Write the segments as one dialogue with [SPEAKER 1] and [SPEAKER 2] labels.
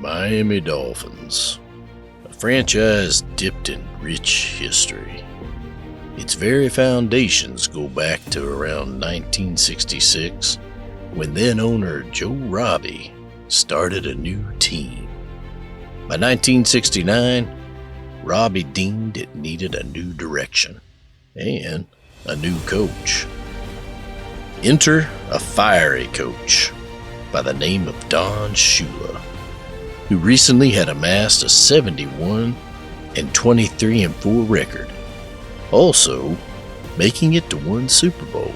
[SPEAKER 1] Miami Dolphins, a franchise dipped in rich history. Its very foundations go back to around 1966, when then-owner Joe Robbie started a new team. By 1969, Robbie deemed it needed a new direction and a new coach. Enter a fiery coach by the name of Don Shula, who recently had amassed a 71-23-4 record, also making it to one Super Bowl.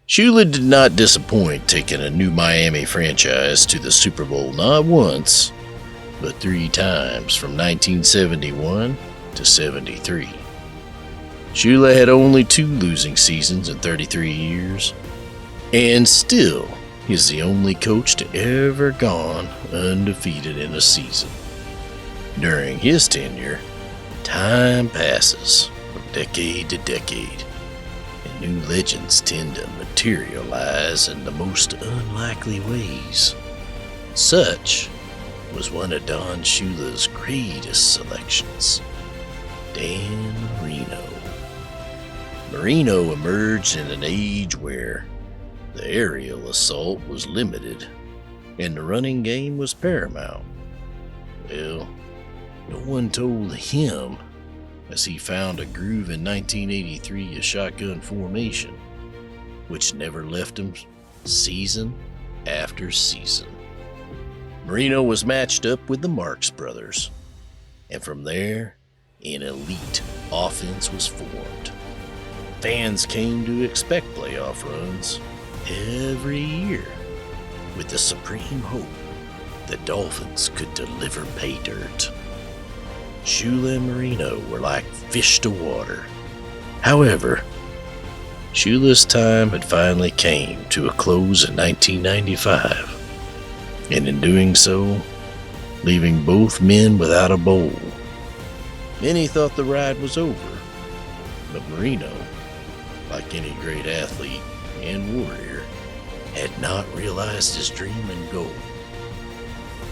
[SPEAKER 1] Shula did not disappoint, taking a new Miami franchise to the Super Bowl not once, but 3 times from 1971 to 73. Shula had only 2 losing seasons in 33 years, and still is the only coach to ever gone undefeated in a season. During his tenure, time passes from decade to decade, and new legends tend to materialize in the most unlikely ways. Such was one of Don Shula's greatest selections, Dan Marino. Marino emerged in an age where the aerial assault was limited and the running game was paramount. Well, no one told him, as he found a groove in 1983 of shotgun formation, which never left him season after season. Marino was matched up with the Marx brothers, and from there, an elite offense was formed. Fans came to expect playoff runs every year, with the supreme hope the Dolphins could deliver pay dirt. Shula and Marino were like fish to water. However, Shula's time had finally came to a close in 1995, and in doing so, leaving both men without a bowl. Many thought the ride was over, but Marino, like any great athlete and warrior, had not realized his dream and goal.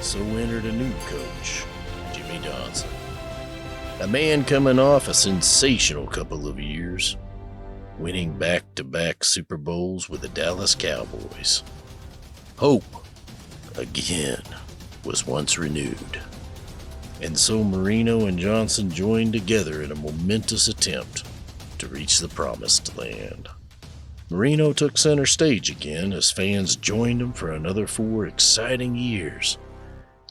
[SPEAKER 1] So entered a new coach, Jimmy Johnson, a man coming off a sensational couple of years, winning back-to-back Super Bowls with the Dallas Cowboys. Hope, again, was once renewed, and so Marino and Johnson joined together in a momentous attempt to reach the promised land. Marino took center stage again as fans joined him for another 4 exciting years,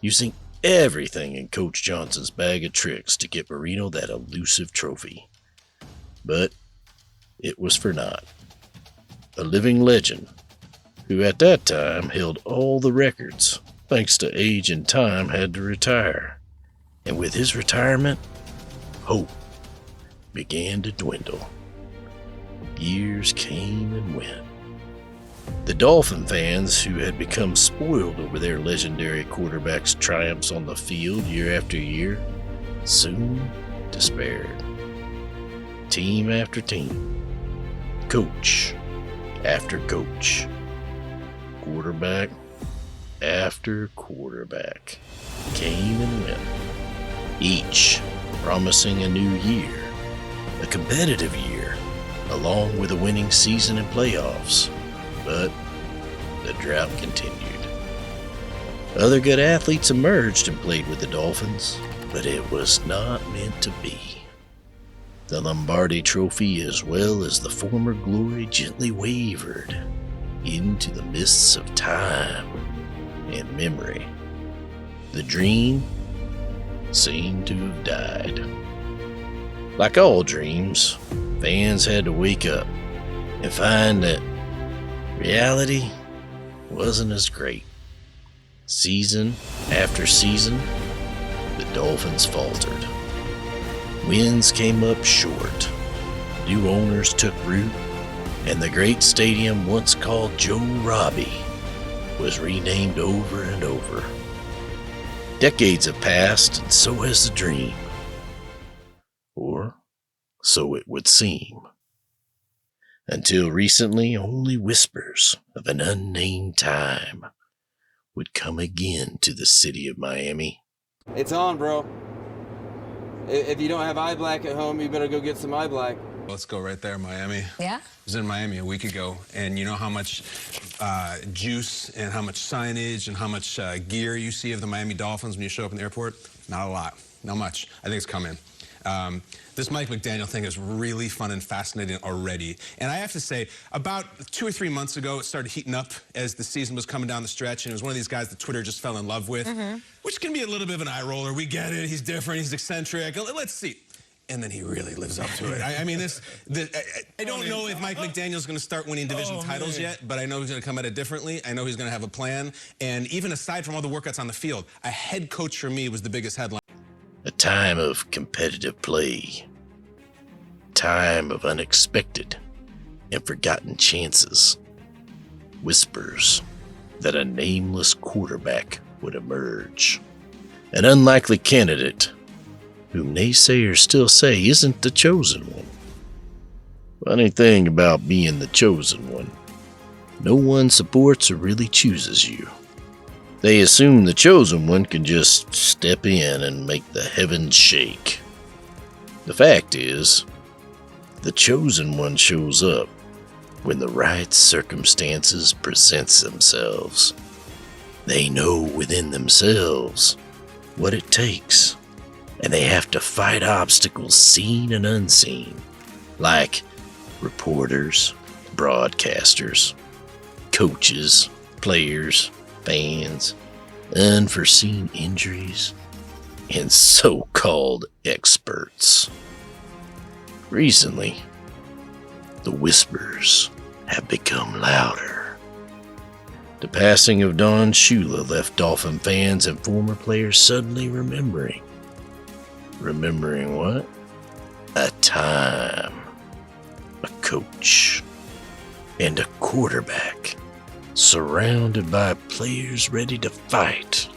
[SPEAKER 1] using everything in Coach Johnson's bag of tricks to get Marino that elusive trophy. But it was for naught. A living legend, who at that time held all the records, thanks to age and time, had to retire. And with his retirement, hope began to dwindle. Years came and went. The Dolphin fans, who had become spoiled over their legendary quarterback's triumphs on the field year after year, soon despaired. Team after team, coach after coach, quarterback after quarterback came and went, each promising a new year, a competitive year, along with a winning season and playoffs. But the drought continued. Other good athletes emerged and played with the Dolphins, but it was not meant to be. The Lombardi Trophy, as well as the former glory, gently wavered into the mists of time and memory. The dream seemed to have died. Like all dreams, fans had to wake up and find that reality wasn't as great. Season after season, the Dolphins faltered. Wins came up short. New owners took root, and the great stadium once called Joe Robbie was renamed over and over. Decades have passed, and so has the dream. Or so it would seem. Until recently, only whispers of an unnamed time would come again to the city of Miami.
[SPEAKER 2] It's on, bro. If you don't have eye black at home, you better go get some eye black.
[SPEAKER 3] Let's go right there, Miami.
[SPEAKER 4] Yeah?
[SPEAKER 3] I was in Miami a week ago, and you know how much juice and how much signage and how much gear you see of the Miami Dolphins when you show up in the airport? Not a lot. Not much. I think it's coming. This Mike McDaniel thing is really fun and fascinating already. And I have to say, about 2 or 3 months ago, it started heating up as the season was coming down the stretch, and it was one of these guys that Twitter just fell in love with, which can be a little bit of an eye roller. We get it. He's different. He's eccentric. Let's see. And then he really lives up to it. I mean, I don't know if Mike McDaniel's going to start winning division titles yet, but I know he's going to come at it differently. I know he's going to have a plan. And even aside from all the workouts on the field, a head coach for me was the biggest headline.
[SPEAKER 1] A time of competitive play. Time of unexpected and forgotten chances. Whispers that a nameless quarterback would emerge. An unlikely candidate whom naysayers still say isn't the chosen one. Funny thing about being the chosen one, no one supports or really chooses you. They assume the chosen one can just step in and make the heavens shake. The fact is, the chosen one shows up when the right circumstances present themselves. They know within themselves what it takes, and they have to fight obstacles seen and unseen, like reporters, broadcasters, coaches, players, fans, unforeseen injuries, and so-called experts. Recently, the whispers have become louder. The passing of Don Shula left Dolphin fans and former players suddenly remembering. Remembering what? A time, a coach, and a quarterback surrounded by players ready to fight.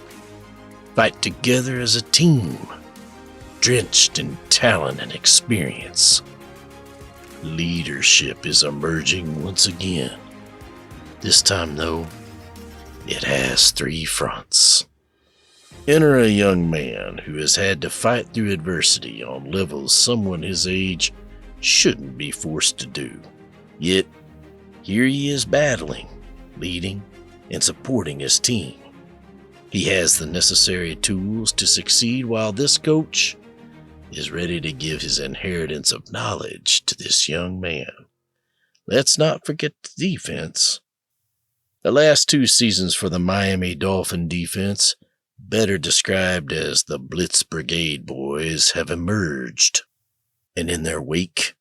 [SPEAKER 1] Fight together as a team, drenched in talent and experience. Leadership is emerging once again. This time, though, it has 3 fronts. Enter a young man who has had to fight through adversity on levels someone his age shouldn't be forced to do. Yet, here he is battling, leading, and supporting his team. He has the necessary tools to succeed, while this coach is ready to give his inheritance of knowledge to this young man. Let's not forget the defense. The last 2 seasons for the Miami Dolphin defense, better described as the Blitz Brigade boys, have emerged, and in their wake,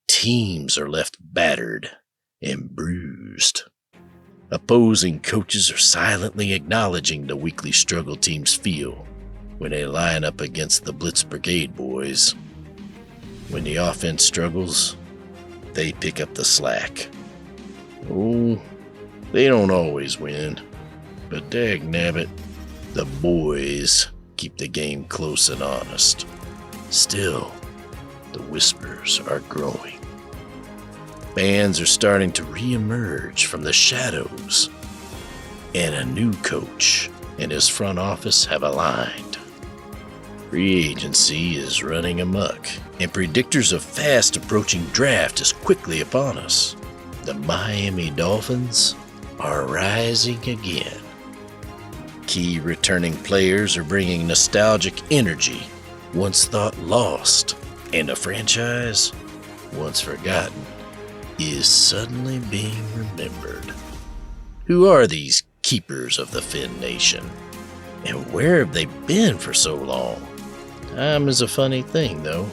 [SPEAKER 1] teams are left battered and bruised. Opposing coaches are silently acknowledging the weekly struggle teams feel when they line up against the Blitz Brigade boys. When the offense struggles, they pick up the slack. Oh, they don't always win, but dagnabbit, the boys keep the game close and honest. Still, the whispers are growing. Fans are starting to re-emerge from the shadows, and a new coach and his front office have aligned. Free agency is running amok, and predictors of fast approaching draft is quickly upon us. The Miami Dolphins are rising again. Key returning players are bringing nostalgic energy once thought lost, And a franchise, once forgotten, is suddenly being remembered. Who are these keepers of the Finn Nation? And where have they been for so long? Time is a funny thing, though.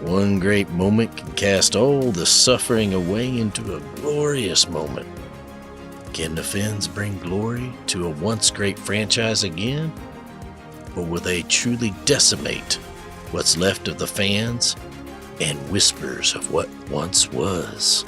[SPEAKER 1] One great moment can cast all the suffering away into a glorious moment. Can the Finns bring glory to a once great franchise again? Or will they truly decimate what's left of the fans and whispers of what once was?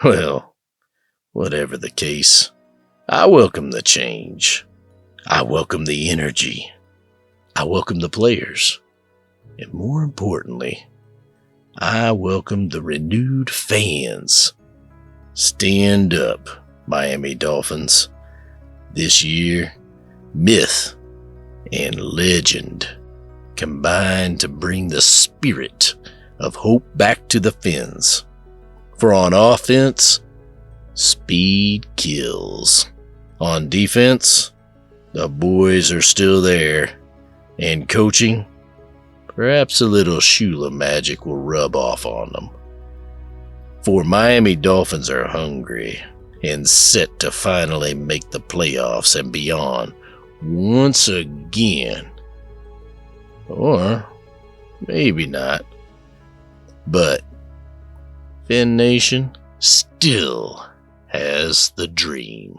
[SPEAKER 1] Well, whatever the case, I welcome the change. I welcome the energy. I welcome the players. And more importantly, I welcome the renewed fans. Stand up, Miami Dolphins. This year, myth and legend combine to bring the spirit of hope back to the Finns. For on offense, speed kills. On defense, the boys are still there. And coaching, perhaps a little Shula magic will rub off on them. For Miami Dolphins are hungry and set to finally make the playoffs and beyond once again. Or maybe not. But Finn Nation still has the dream.